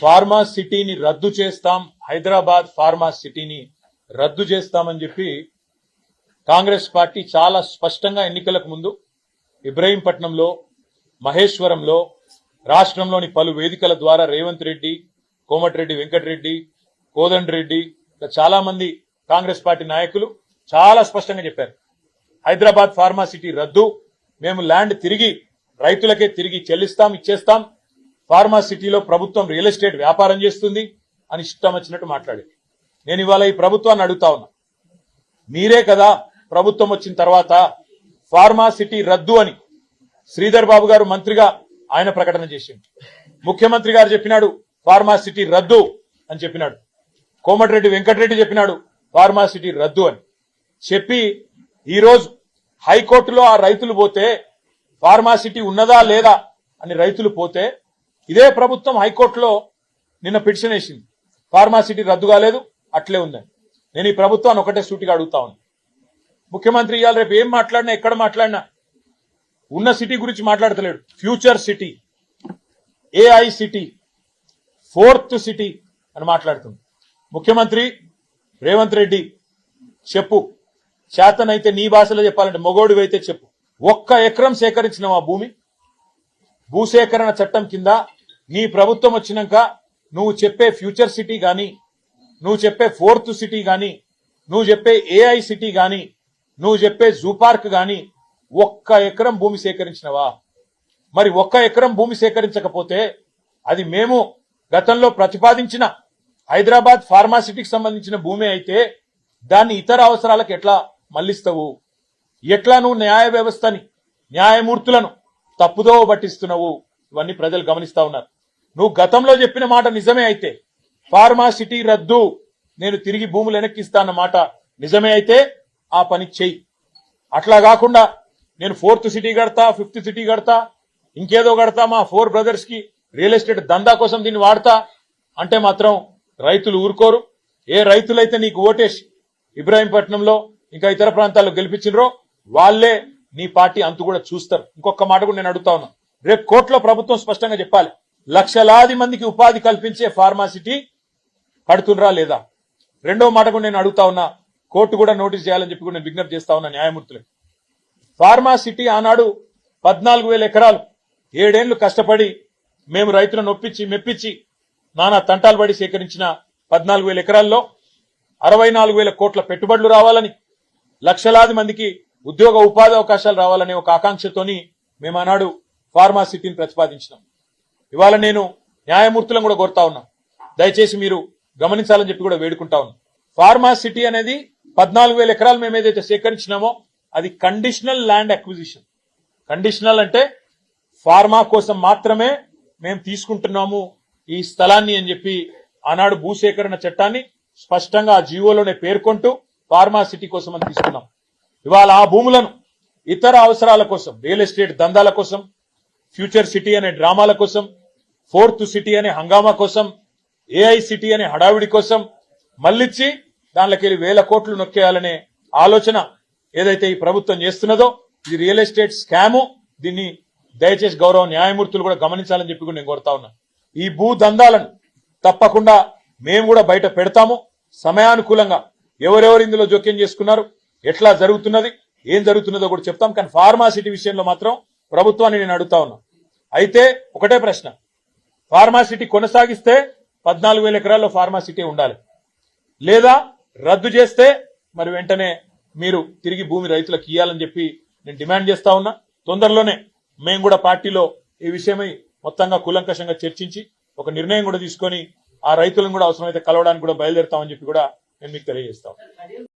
Pharma సిటీని రద్దు చేస్తాం, హైదరాబాద్ ఫార్మా సిటీని రద్దు చేస్తామని చెప్పి కాంగ్రెస్ పార్టీ చాలా స్పష్టంగా ఎన్నికలకు ముందు ఇబ్రహీంపట్నంలో, మహేశ్వరంలో, రాష్ట్రంలోని పలు వేదికల ద్వారా రేవంత్ రెడ్డి, కోమటిరెడ్డి వెంకటరెడ్డి, కోదండరెడ్డి చాలా మంది కాంగ్రెస్ పార్టీ నాయకులు చాలా స్పష్టంగా చెప్పారు. హైదరాబాద్ ఫార్మా సిటీ రద్దు, మేము ల్యాండ్ తిరిగి రైతులకే తిరిగి చెల్లిస్తాం, ఇచ్చేస్తాం, ఫార్మా సిటీలో ప్రభుత్వం రియల్ ఎస్టేట్ వ్యాపారం చేస్తుంది అని ఇష్టం వచ్చినట్టు మాట్లాడేది. నేను ఇవాళ ఈ ప్రభుత్వాన్ని అడుగుతా ఉన్నా, మీరే కదా ప్రభుత్వం వచ్చిన తర్వాత ఫార్మా సిటీ రద్దు అని శ్రీధర్ బాబు గారు మంత్రిగా ఆయన ప్రకటన చేసిండు, ముఖ్యమంత్రి గారు చెప్పినాడు ఫార్మా సిటీ రద్దు అని చెప్పినాడు, కోమటిరెడ్డి వెంకటరెడ్డి చెప్పినాడు ఫార్మా సిటీ రద్దు అని చెప్పి ఈరోజు హైకోర్టులో ఆ రైతులు పోతే ఫార్మా సిటీ ఉన్నదా లేదా అని రైతులు పోతే ఇదే ప్రభుత్వం హైకోర్టులో నిన్న పిటిషన్ వేసింది, ఫార్మా సిటీ రద్దు కాలేదు, అట్లే ఉందని. నేను ఈ ప్రభుత్వాన్ని ఒకటే సూటిగా అడుగుతా ఉన్నా, ముఖ్యమంత్రి ఇవాళ రేపు ఏం మాట్లాడినా ఎక్కడ మాట్లాడినా ఉన్న సిటీ గురించి మాట్లాడతలేడు. Future city, AI city, fourth city అని మాట్లాడుతుంది. ముఖ్యమంత్రి రేవంత్ రెడ్డి చెప్పు, చేతనైతే నీ భాషలో చెప్పాలంటే మొగోడివైతే చెప్పు, 1 ఎకరం సేకరించిన ఆ భూసేకరణ చట్టం కింద నీ ప్రభుత్వం వచ్చినాక నువ్వు చెప్పే ఫ్యూచర్ సిటీ గాని, నువ్వు చెప్పే ఫోర్త్ సిటీ గాని, నువ్వు చెప్పే ఏఐ సిటీ గాని, నువ్వు చెప్పే జూ పార్క్ గాని 1 ఎకరం భూమి సేకరించినవా? మరి 1 ఎకరం భూమి సేకరించకపోతే అది మేము గతంలో ప్రతిపాదించిన హైదరాబాద్ ఫార్మా సిటీకి సంబంధించిన భూమి అయితే దాన్ని ఇతర అవసరాలకు ఎట్లా మళ్లిస్తావు? ఎట్లా నువ్వు న్యాయ వ్యవస్థని, న్యాయమూర్తులను తప్పుదో పట్టిస్తున్నావు? ఇవన్నీ ప్రజలు గమనిస్తా ఉన్నారు. నువ్వు గతంలో చెప్పిన మాట నిజమే అయితే, ఫార్మా సిటీ రద్దు, నేను తిరిగి భూములు వెనక్కిస్తాన్న మాట నిజమే అయితే ఆ పని చెయ్యి. అట్లా కాకుండా నేను 4th సిటీ కడతా, 5th సిటీ కడతా, ఇంకేదో కడతా, మా 4 బ్రదర్స్ కి రియల్ ఎస్టేట్ దందా కోసం దీన్ని వాడతా అంటే మాత్రం రైతులు ఊరుకోరు. ఏ రైతులైతే నీకు ఓటేసి ఇబ్రాహీంపట్నంలో ఇంకా ఇతర ప్రాంతాల్లో గెలిపించినరో వాళ్లే నీ పార్టీ అంతు కూడా చూస్తారు. ఇంకొక మాట కూడా నేను అడుగుతా ఉన్నా, రేపు కోర్టులో ప్రభుత్వం స్పష్టంగా చెప్పాలి, లక్షలాది మందికి ఉపాధి కల్పించే ఫార్మా సిటీ కడుతుండ్రా లేదా? రెండో మాట కూడా నేను అడుగుతా ఉన్నా, కోర్టు కూడా నోటీస్ చేయాలని చెప్పి కూడా నేను విజ్ఞప్తి చేస్తా ఉన్నా న్యాయమూర్తులకు. ఫార్మా సిటీ ఆనాడు 14,000 ఎకరాలు 7 ఏళ్లు కష్టపడి మేము రైతులను ఒప్పించి మెప్పించి నానా తంటాలు పడి సేకరించిన 14,000 ఎకరాల్లో 64,000 కోట్ల పెట్టుబడులు రావాలని, లక్షలాది మందికి ఉద్యోగ ఉపాధి అవకాశాలు రావాలనే ఒక ఆకాంక్షతోని మేము ఆనాడు ఫార్మా సిటీని ప్రతిపాదించినాం. ఇవాళ నేను న్యాయమూర్తులను కూడా కోరుతా ఉన్నా, దయచేసి మీరు గమనించాలని చెప్పి కూడా వేడుకుంటా ఉన్నా. ఫార్మా సిటీ అనేది 14,000 ఎకరాలు మేము ఏదైతే సేకరించినామో అది కండిషనల్ ల్యాండ్ అక్విజిషన్. కండిషనల్ అంటే ఫార్మా కోసం మాత్రమే మేము తీసుకుంటున్నాము ఈ స్థలాన్ని అని చెప్పి ఆనాడు భూసేకరణ చట్టాన్ని స్పష్టంగా ఆ జీవోలోనే పేర్కొంటూ ఫార్మా సిటీ కోసం అని తీసుకున్నాం. ఇవాళ ఆ భూములను ఇతర అవసరాల కోసం, రియల్ ఎస్టేట్ దందాల కోసం, ఫ్యూచర్ సిటీ అనే డ్రామాల కోసం, 4th సిటీ అనే హంగామా కోసం, ఏఐ సిటీ అనే హడావిడి కోసం మళ్ళిచ్చి దానిలోకి 1,000 కోట్లు నొక్కేయాలనే ఆలోచన ఏదైతే ఈ ప్రభుత్వం చేస్తున్నదో ఇది రియల్ ఎస్టేట్ స్కాము. దీన్ని దయచేసి గౌరవ న్యాయమూర్తులు కూడా గమనించాలని చెప్పి కూడా నేను కోరుతా ఉన్నా. ఈ భూ దందాలను తప్పకుండా మేము కూడా బయట పెడతాము. సమయానుకూలంగా ఎవరెవరు ఇందులో జోక్యం చేసుకున్నారు, ఎట్లా జరుగుతున్నది, ఏం జరుగుతున్నదో కూడా చెప్తాం. కానీ ఫార్మా సిటీ విషయంలో మాత్రం ప్రభుత్వాన్ని నేను అడుగుతా ఉన్నా. అయితే ఒకటే ప్రశ్న, ఫార్మా సిటీ కొనసాగిస్తే 14,000 ఎకరాల్లో ఫార్మా సిటీ ఉండాలి, లేదా రద్దు చేస్తే మరి వెంటనే మీరు తిరిగి భూమి రైతులకు ఇవ్వాలని చెప్పి నేను డిమాండ్ చేస్తా ఉన్నా. తొందరలోనే మేము కూడా పార్టీలో ఈ విషయమై మొత్తంగా కూలంకషంగా చర్చించి ఒక నిర్ణయం కూడా తీసుకొని ఆ రైతులను కూడా అవసరమైతే కలవడానికి కూడా బయలుదేరుతామని చెప్పి కూడా నేను మీకు తెలియజేస్తాను.